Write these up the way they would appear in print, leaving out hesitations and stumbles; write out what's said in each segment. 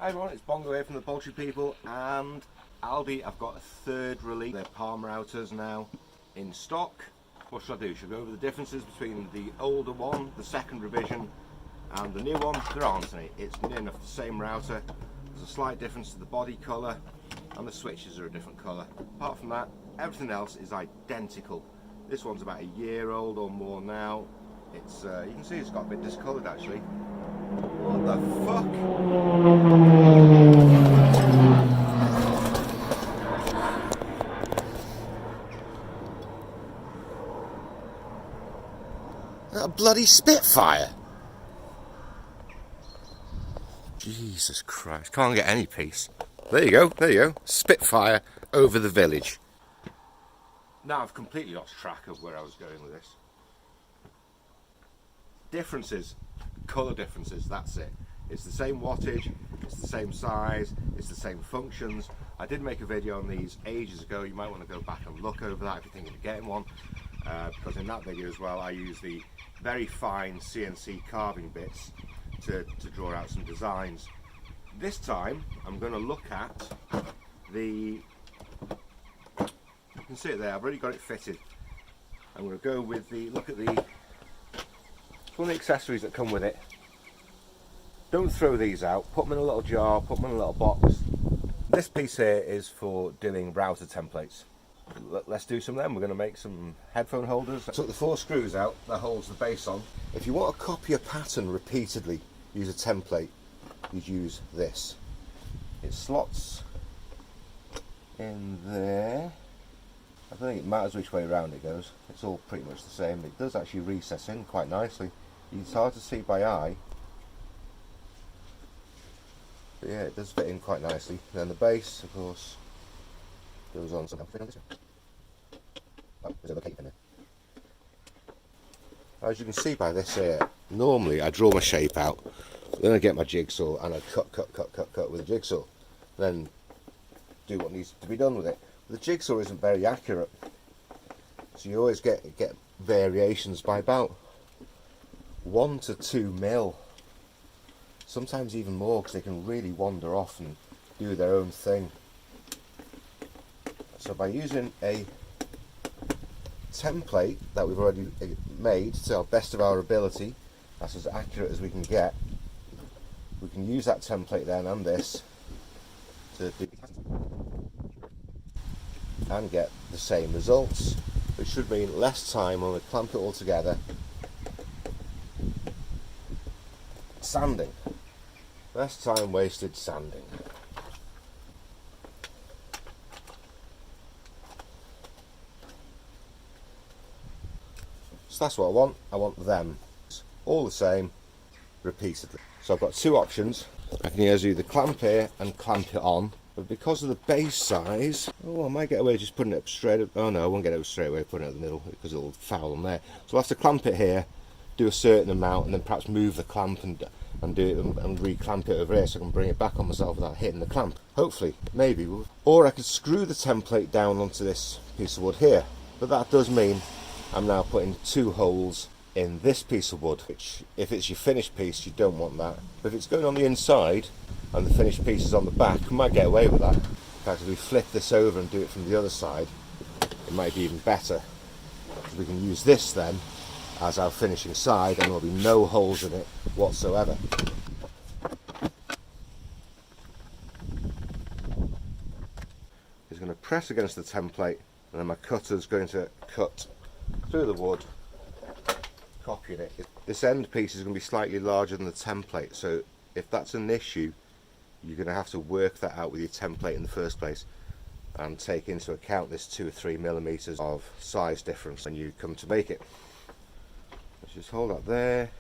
Hi everyone, it's Bongo here from the Poultry People, and Aldi have got a third release. Their palm routers now in stock. What should I do? Should I go over the differences between the older one, the second revision, and the new one? There aren't any. It's near enough the same router. There's a slight difference to the body colour, and the switches are a different colour. Apart from that, everything else is identical. This one's about a year old or more now. It's you can see it's got a bit discoloured actually. What the fuck? A bloody Spitfire! Jesus Christ, can't get any peace. There you go, there you go. Spitfire over the village. Now I've completely lost track of where I was going with this. Differences, colour differences, that's it. It's the same wattage, it's the same size, it's the same functions. I did make a video on these ages ago. You might want to go back and look over that if you're thinking of getting one, because in that video as well I use the very fine CNC carving bits to draw out some designs. This time I'm going to look at the, you can see it there, I've already got it fitted. I'm going to go with the, look at the, one of the accessories that come with it. Don't throw these out, put them in a little jar, put them in a little box. This piece here is for doing router templates. Let's do some of them. We're going to make some headphone holders. I took the 4 screws out that holds the base on. If you want to copy a pattern repeatedly, use a template, you'd use this. It slots in there. I don't think it matters which way around it goes. It's all pretty much the same. It does actually recess in quite nicely. It's hard to see by eye. But yeah, it does fit in quite nicely. Then the base, of course, goes on somehow. Oh, there's a cake in there. As you can see by this here, normally I draw my shape out, then I get my jigsaw and I cut with a jigsaw. Then do what needs to be done with it. But the jigsaw isn't very accurate, so you always get variations by about 1 to 2 mil. Sometimes even more, because they can really wander off and do their own thing. So by using a template that we've already made to our best of our ability, that's as accurate as we can get, we can use that template then and this to do and get the same results, which should mean less time when we clamp it all together. Sanding. Less time wasted sanding. So that's what I want. I want them all the same repeatedly. So I've got 2 options. I can either clamp here and clamp it on, but because of the base size, oh, I might get away just putting it straight up. Oh no, I won't get it straight away putting it in the middle because it'll foul on there. So I'll have to clamp it here, do a certain amount, and then perhaps move the clamp and do it and re-clamp it over here so I can bring it back on myself without hitting the clamp. Hopefully, maybe. Or I could screw the template down onto this piece of wood here, but that does mean I'm now putting 2 holes in this piece of wood, which if it's your finished piece you don't want that. But if it's going on the inside and the finished piece is on the back, we might get away with that. In fact, if we flip this over and do it from the other side, it might be even better. We can use this then as our finishing side and there'll be no holes in it whatsoever. It's going to press against the template and then my cutter's going to cut through the wood, copying it. This end piece is going to be slightly larger than the template, so if that's an issue you're going to have to work that out with your template in the first place and take into account this 2 or 3 millimeters of size difference when you come to make it. Let's just hold that there.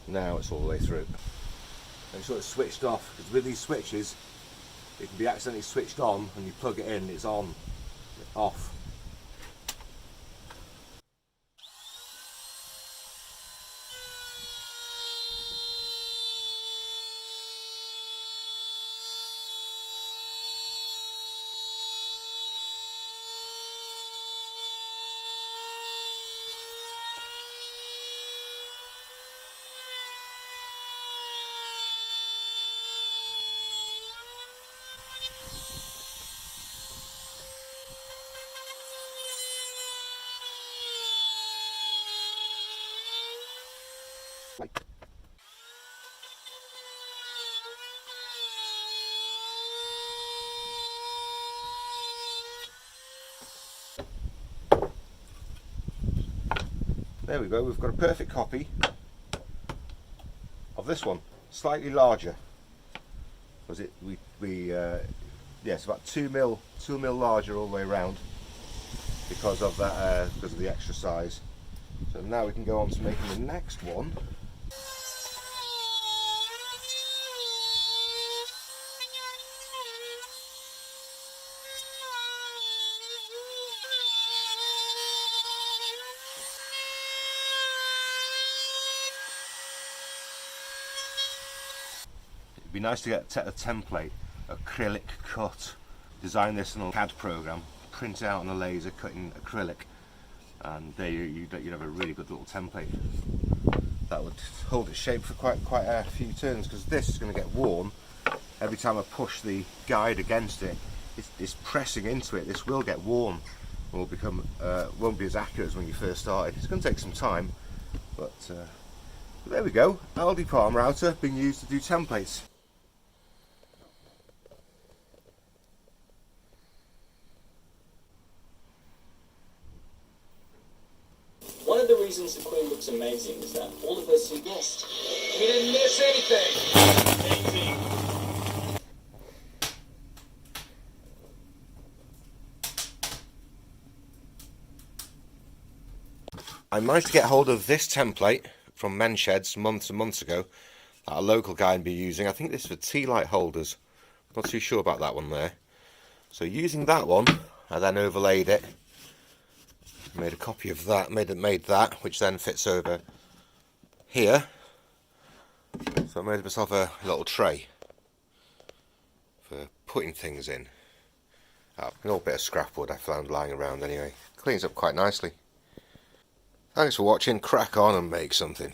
Now it's all the way through. And sort of switched off, because with these switches it can be accidentally switched on when you plug it in, it's on, off. There we go, we've got a perfect copy of this one, slightly larger. Was it? Yeah, it's about 2 mil larger all the way around because of that, because of the extra size. So now we can go on to making the next one. It'd be nice to get a template, acrylic cut, design this in a CAD program, print it out on a laser cutting acrylic, and there you'd have a really good little template that would hold its shape for quite a few turns, because this is going to get worn every time I push the guide against it. It's pressing into it. This will get worn and will become won't be as accurate as when you first started. It's going to take some time, but there we go. Aldi palm router being used to do templates. One of the reasons the Queen looks amazing is that all of her suggest we didn't miss anything. I managed to get hold of this template from Men's Sheds months and months ago that a local guy would be using. I think this is for tea light holders. Not too sure about that one there. So using that one, I then overlaid it, made a copy of that, made that, which then fits over here. So I made myself a little tray for putting things in. An old bit of scrap wood I found lying around anyway. Cleans up quite nicely. Thanks for watching. Crack on and make something.